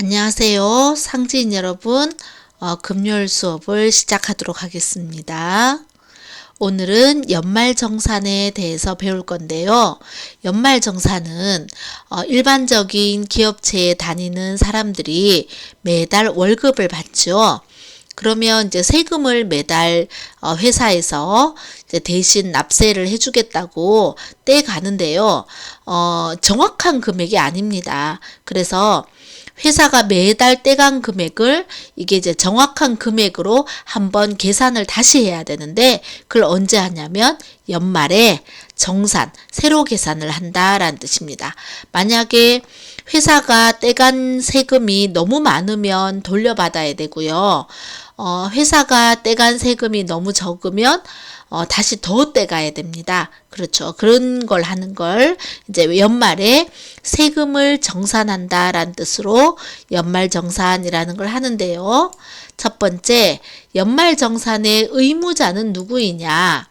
안녕하세요. 상지인 여러분, 금요일 수업을 시작하도록 하겠습니다. 오늘은 연말정산에 대해서 배울 건데요. 연말정산은 일반적인 기업체에 다니는 사람들이 매달 월급을 받죠. 그러면 이제 세금을 매달 회사에서 이제 대신 납세를 해주겠다고 떼가는데요. 정확한 금액이 아닙니다. 그래서 회사가 매달 떼간 금액을 이게 이제 정확한 금액으로 한번 계산을 다시 해야 되는데 그걸 언제 하냐면 연말에 정산, 새로 계산을 한다라는 뜻입니다. 만약에 회사가 떼간 세금이 너무 많으면 돌려받아야 되고요. 회사가 떼간 세금이 너무 적으면 다시 더 떼가야 됩니다. 그렇죠. 그런 걸 하는 걸 이제 연말에 세금을 정산한다라는 뜻으로 연말정산이라는 걸 하는데요. 첫 번째, 연말정산의 의무자는 누구이냐?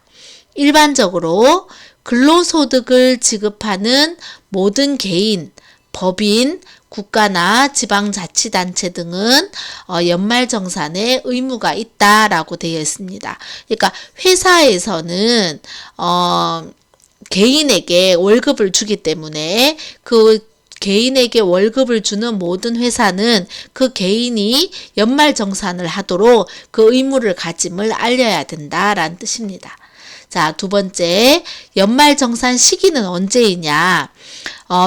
일반적으로 근로소득을 지급하는 모든 개인, 법인, 국가나 지방자치단체 등은 연말정산에 의무가 있다라고 되어 있습니다. 그러니까 회사에서는 개인에게 월급을 주기 때문에 그 개인에게 월급을 주는 모든 회사는 그 개인이 연말정산을 하도록 그 의무를 가짐을 알려야 된다라는 뜻입니다. 자, 두 번째, 연말정산 시기는 언제이냐?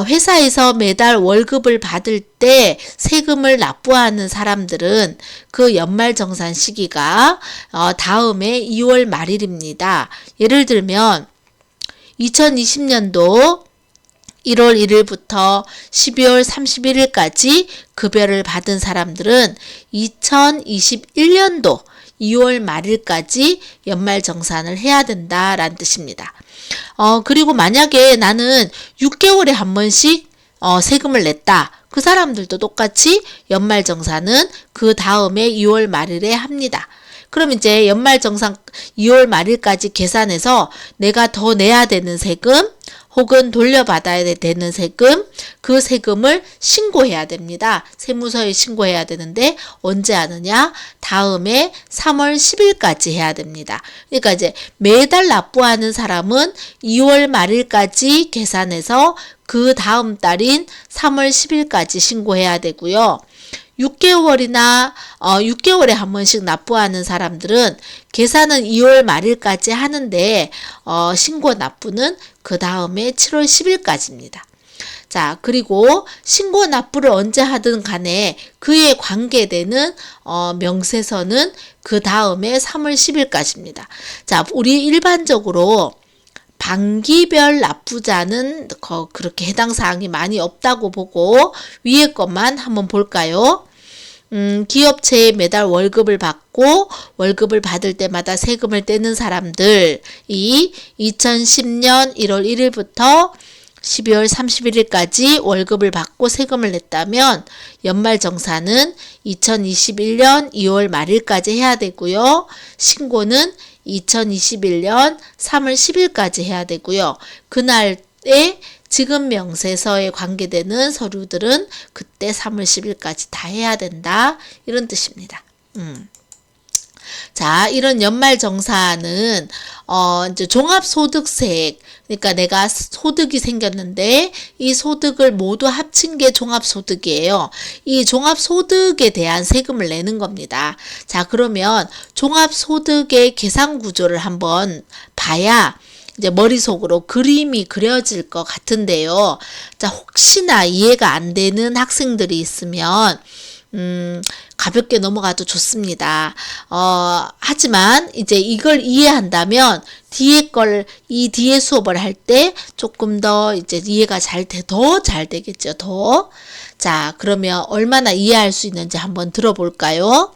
회사에서 매달 월급을 받을 때 세금을 납부하는 사람들은 그 연말정산 시기가 다음해 2월 말일입니다. 예를 들면 2020년도 1월 1일부터 12월 31일까지 급여를 받은 사람들은 2021년도 2월 말일까지 연말정산을 해야 된다라는 뜻입니다. 그리고 만약에 나는 6개월에 한 번씩 세금을 냈다. 그 사람들도 똑같이 연말정산은 그 다음에 2월 말일에 합니다. 그럼 이제 연말정산 2월 말일까지 계산해서 내가 더 내야 되는 세금 혹은 돌려받아야 되는 세금, 그 세금을 신고해야 됩니다. 세무서에 신고해야 되는데 언제 하느냐? 다음에 3월 10일까지 해야 됩니다. 그러니까 이제 매달 납부하는 사람은 2월 말일까지 계산해서 그 다음 달인 3월 10일까지 신고해야 되고요. 6개월에 한 번씩 납부하는 사람들은 계산은 2월 말일까지 하는데 신고 납부는 그 다음에 7월 10일까지입니다. 자, 그리고 신고 납부를 언제 하든 간에 그에 관계되는 명세서는 그 다음에 3월 10일까지입니다. 자, 우리 일반적으로 반기별 납부자는 그렇게 해당 사항이 많이 없다고 보고 위에 것만 한번 볼까요? 기업체에 매달 월급을 받고 월급을 받을 때마다 세금을 떼는 사람들이 2010년 1월 1일부터 12월 31일까지 월급을 받고 세금을 냈다면 연말정산은 2021년 2월 말일까지 해야 되고요. 신고는 2021년 3월 10일까지 해야 되고요. 그날에 지급 명세서에 관계되는 서류들은 그때 3월 10일까지 다 해야 된다. 이런 뜻입니다. 자, 이런 연말정산은 이제 종합소득세, 그러니까 내가 소득이 생겼는데 이 소득을 모두 합친 게 종합소득이에요. 이 종합소득에 대한 세금을 내는 겁니다. 자, 그러면 종합소득의 계산 구조를 한번 봐야 이제 머릿속으로 그림이 그려질 것 같은데요. 자, 혹시나 이해가 안 되는 학생들이 있으면 가볍게 넘어가도 좋습니다. 하지만 이제 이걸 이해한다면 이 뒤에 수업을 할 때 조금 더 이제 이해가 더 잘 되겠죠. 더. 자, 그러면 얼마나 이해할 수 있는지 한번 들어볼까요?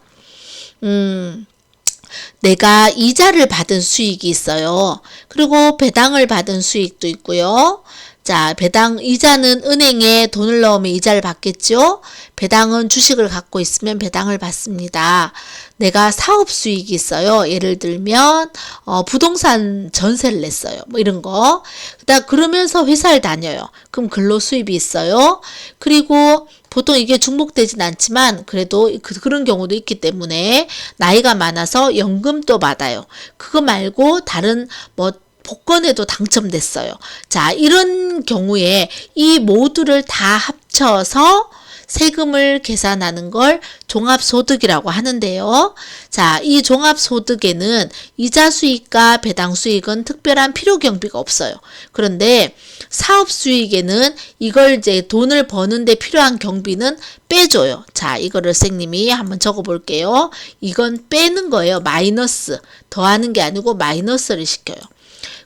내가 이자를 받은 수익이 있어요. 그리고 배당을 받은 수익도 있고요. 자, 이자는 은행에 돈을 넣으면 이자를 받겠죠. 배당은 주식을 갖고 있으면 배당을 받습니다. 내가 사업 수익이 있어요. 예를 들면 부동산 전세를 냈어요. 뭐 이런 거. 그러면서 회사를 다녀요. 그럼 근로 수입이 있어요. 그리고 보통 이게 중복되진 않지만 그래도 그런 경우도 있기 때문에 나이가 많아서 연금도 받아요. 그거 말고 다른 뭐 복권에도 당첨됐어요. 자, 이런 경우에 이 모두를 다 합쳐서 세금을 계산하는 걸 종합소득이라고 하는데요. 자, 이 종합소득에는 이자 수익과 배당 수익은 특별한 필요 경비가 없어요. 그런데 사업 수익에는 이걸 이제 돈을 버는데 필요한 경비는 빼줘요. 자, 이거를 선생님이 한번 적어 볼게요. 이건 빼는 거예요. 마이너스. 더하는 게 아니고 마이너스를 시켜요.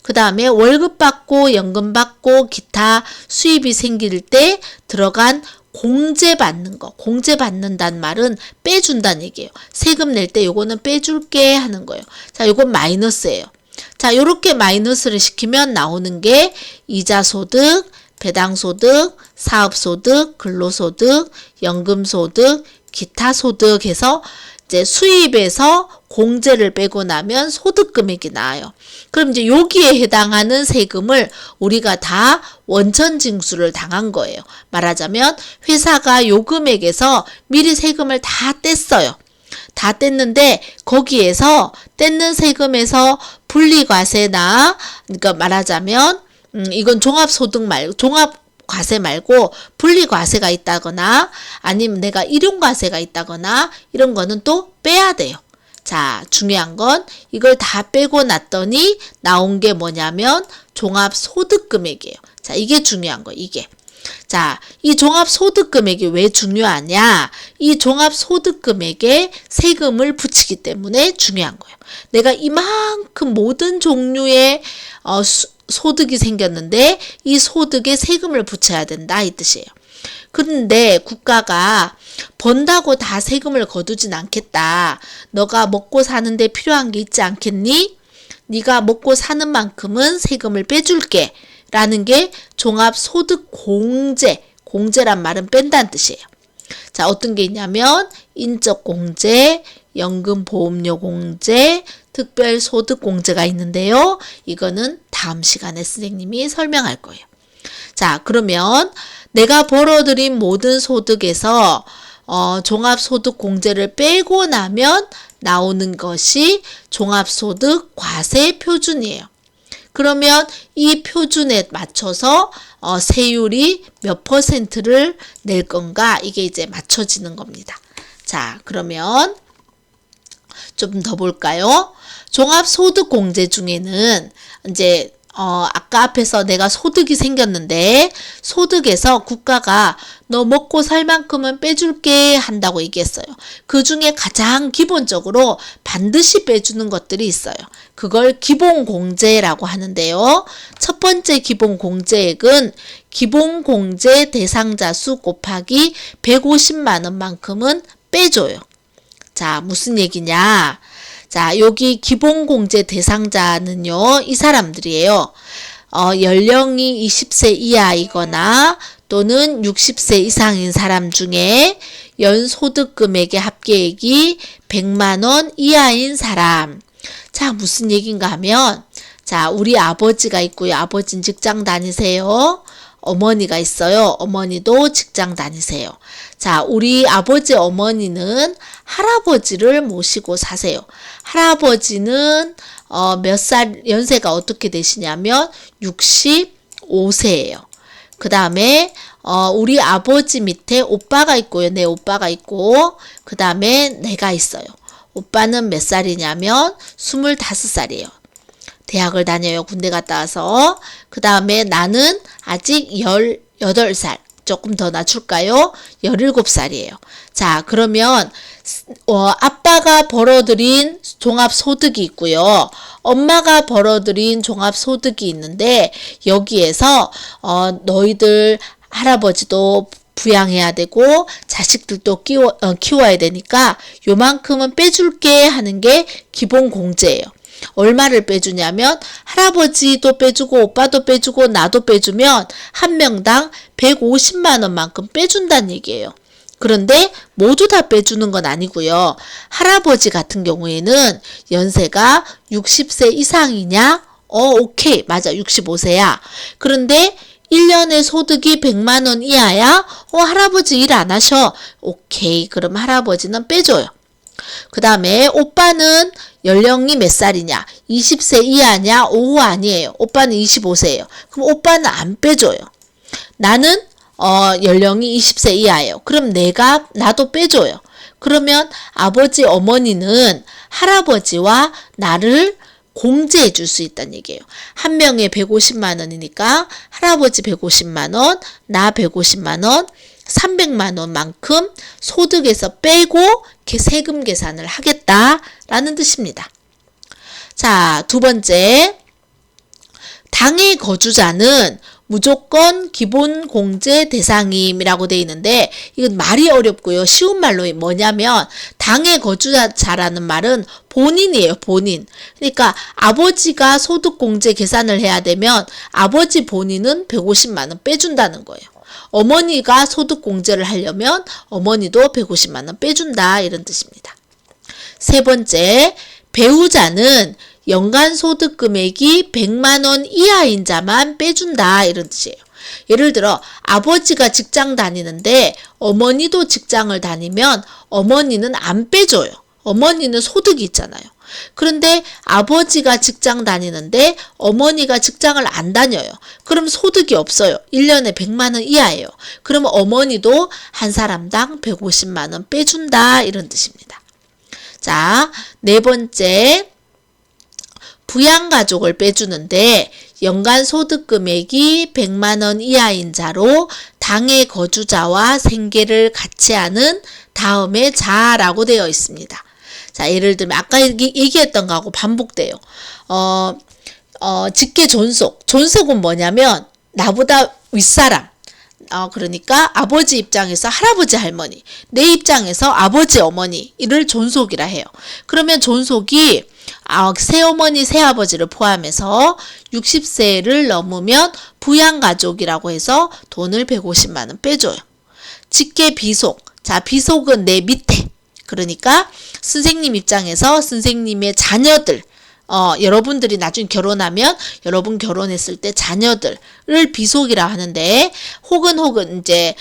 그 다음에 월급 받고 연금 받고 기타 수입이 생길 때 들어간 공제 받는 거. 공제 받는다는 말은 빼준다는 얘기예요. 세금 낼 때 요거는 빼줄게 하는 거예요. 자, 요건 마이너스예요. 자, 요렇게 마이너스를 시키면 나오는 게 이자소득, 배당소득, 사업소득, 근로소득, 연금소득, 기타소득 해서 이제 수입에서 공제를 빼고 나면 소득 금액이 나와요. 그럼 이제 여기에 해당하는 세금을 우리가 다 원천징수를 당한 거예요. 말하자면 회사가 요 금액에서 미리 세금을 다 뗐어요. 다 뗐는데 거기에서 뗐는 세금에서 분리과세나 그러니까 말하자면 이건 종합소득 말고 종합과세 말고 분리과세가 있다거나 아니면 내가 일용과세가 있다거나 이런 거는 또 빼야 돼요. 자, 중요한 건 이걸 다 빼고 났더니 나온 게 뭐냐면 종합소득금액이에요. 자, 이게 중요한 거예요. 이게. 자, 이 종합소득금액이 왜 중요하냐? 이 종합소득금액에 세금을 붙이기 때문에 중요한 거예요. 내가 이만큼 모든 종류의 소득이 생겼는데 이 소득에 세금을 붙여야 된다 이 뜻이에요. 근데 국가가 번다고 다 세금을 거두진 않겠다. 너가 먹고 사는데 필요한 게 있지 않겠니? 네가 먹고 사는 만큼은 세금을 빼줄게. 라는 게 종합소득공제. 공제란 말은 뺀다는 뜻이에요. 자, 어떤 게 있냐면 인적공제, 연금보험료 공제, 특별소득공제가 있는데요. 이거는 다음 시간에 선생님이 설명할 거예요. 자, 그러면 내가 벌어들인 모든 소득에서 종합소득공제를 빼고 나면 나오는 것이 종합소득 과세 표준이에요. 그러면 이 표준에 맞춰서 세율이 몇 %를 낼 건가 이게 이제 맞춰지는 겁니다. 자, 그러면 좀 더 볼까요? 종합소득공제 중에는 이제 아까 앞에서 내가 소득이 생겼는데 소득에서 국가가 너 먹고 살 만큼은 빼줄게 한다고 얘기했어요. 그 중에 가장 기본적으로 반드시 빼주는 것들이 있어요. 그걸 기본공제라고 하는데요. 첫 번째 기본공제액은 기본공제 대상자 수 곱하기 150만 원만큼은 빼줘요. 자, 무슨 얘기냐? 자, 여기 기본공제 대상자는요, 이 사람들이에요. 연령이 20세 이하이거나 또는 60세 이상인 사람 중에 연소득 금액의 합계액이 100만 원 이하인 사람. 자, 무슨 얘기인가 하면, 자, 우리 아버지가 있고요. 아버지는 직장 다니세요. 어머니가 있어요. 어머니도 직장 다니세요. 자, 우리 아버지 어머니는 할아버지를 모시고 사세요. 할아버지는 몇 살 연세가 어떻게 되시냐면 65세예요. 그 다음에 우리 아버지 밑에 오빠가 있고요. 내 오빠가 있고 그 다음에 내가 있어요. 오빠는 몇 살이냐면 25살이에요. 대학을 다녀요. 군대 갔다 와서. 그 다음에 나는 아직 18살. 조금 더 낮출까요? 17살이에요. 자, 그러면 아빠가 벌어들인 종합소득이 있고요. 엄마가 벌어들인 종합소득이 있는데 여기에서 너희들 할아버지도 부양해야 되고 자식들도 키워야 되니까 요만큼은 빼줄게 하는 게 기본공제예요. 얼마를 빼주냐면 할아버지도 빼주고 오빠도 빼주고 나도 빼주면 한 명당 150만 원만큼 빼준다는 얘기예요. 그런데 모두 다 빼주는 건 아니고요. 할아버지 같은 경우에는 연세가 60세 이상이냐? 오케이. 맞아. 65세야. 그런데 1년에 소득이 100만 원 이하야? 할아버지 일 안 하셔. 오케이. 그럼 할아버지는 빼줘요. 그 다음에 오빠는 연령이 몇 살이냐? 20세 이하냐? 오후 아니에요. 오빠는 25세예요. 그럼 오빠는 안 빼줘요. 나는 연령이 20세 이하예요. 그럼 나도 빼줘요. 그러면 아버지, 어머니는 할아버지와 나를 공제해 줄 수 있다는 얘기예요. 한 명에 150만 원이니까 할아버지 150만 원, 나 150만 원, 300만 원만큼 소득에서 빼고 세금 계산을 하겠다라는 뜻입니다. 자, 두 번째. 당의 거주자는 무조건 기본 공제 대상임이라고 되어 있는데 이건 말이 어렵고요. 쉬운 말로 뭐냐면 당의 거주자라는 말은 본인이에요. 본인. 그러니까 아버지가 소득 공제 계산을 해야 되면 아버지 본인은 150만 원 빼준다는 거예요. 어머니가 소득 공제를 하려면 어머니도 150만 원 빼준다 이런 뜻입니다. 세 번째, 배우자는 연간 소득 금액이 100만 원 이하인 자만 빼준다 이런 뜻이에요. 예를 들어 아버지가 직장 다니는데 어머니도 직장을 다니면 어머니는 안 빼줘요. 어머니는 소득이 있잖아요. 그런데 아버지가 직장 다니는데 어머니가 직장을 안 다녀요. 그럼 소득이 없어요. 1년에 100만 원 이하예요. 그럼 어머니도 한 사람당 150만 원 빼준다 이런 뜻입니다. 자, 네 번째. 부양가족을 빼주는데 연간 소득 금액이 100만 원 이하인 자로 당의 거주자와 생계를 같이 하는 다음에 자라고 되어 있습니다. 자, 예를 들면 아까 얘기했던 거하고 반복돼요. 직계 존속. 존속은 뭐냐면 나보다 윗사람. 그러니까 아버지 입장에서 할아버지 할머니, 내 입장에서 아버지 어머니를 존속이라 해요. 그러면 존속이 새어머니 새아버지를 포함해서 60세를 넘으면 부양가족이라고 해서 돈을 150만 원 빼줘요. 직계 비속. 자, 비속은 내 밑에. 그러니까 선생님 입장에서 선생님의 자녀들, 여러분들이 나중에 결혼하면 여러분 결혼했을 때 자녀들을 비속이라 하는데 혹은 이제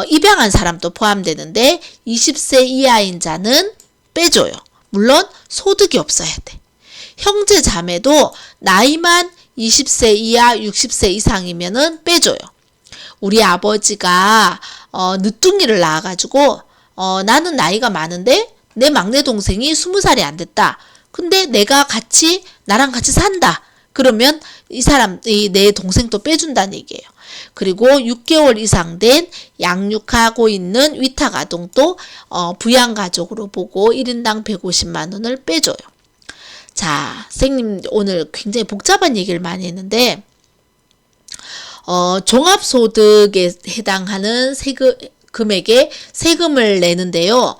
입양한 사람도 포함되는데 20세 이하인 자는 빼줘요. 물론 소득이 없어야 돼. 형제 자매도 나이만 20세 이하 60세 이상이면은 빼줘요. 우리 아버지가 늦둥이를 낳아가지고 나는 나이가 많은데 내 막내 동생이 20살이 안 됐다. 근데 나랑 같이 산다. 그러면 내 동생도 빼준다는 얘기예요. 그리고 6개월 이상 된 양육하고 있는 위탁아동도 부양가족으로 보고 1인당 150만 원을 빼줘요. 자, 선생님 오늘 굉장히 복잡한 얘기를 많이 했는데 종합소득에 해당하는 금액에 세금을 내는데요.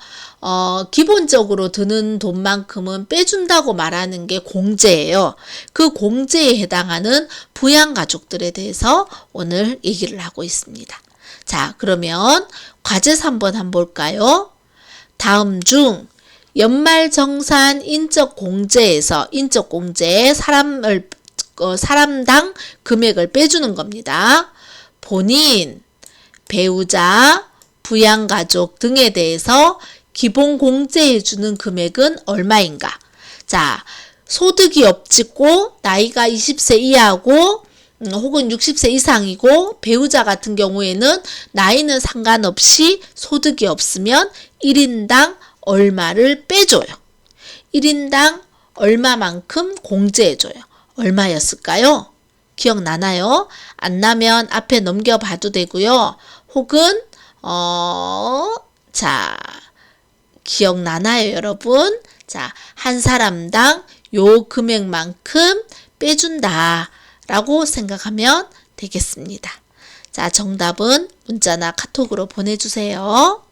기본적으로 드는 돈만큼은 빼준다고 말하는 게 공제예요. 그 공제에 해당하는 부양가족들에 대해서 오늘 얘기를 하고 있습니다. 자, 그러면 과제서 한번 볼까요? 다음 중 연말정산 인적공제에서 인적공제에 사람당 금액을 빼주는 겁니다. 본인, 배우자, 부양가족 등에 대해서 기본 공제해주는 금액은 얼마인가? 자, 소득이 없고 나이가 20세 이하고 혹은 60세 이상이고 배우자 같은 경우에는 나이는 상관없이 소득이 없으면 1인당 얼마를 빼줘요. 1인당 얼마만큼 공제해줘요. 얼마였을까요? 기억나나요? 안 나면 앞에 넘겨봐도 되고요. 혹은 자, 기억나나요, 여러분? 자, 한 사람당 요 금액만큼 빼준다 라고 생각하면 되겠습니다. 자, 정답은 문자나 카톡으로 보내주세요.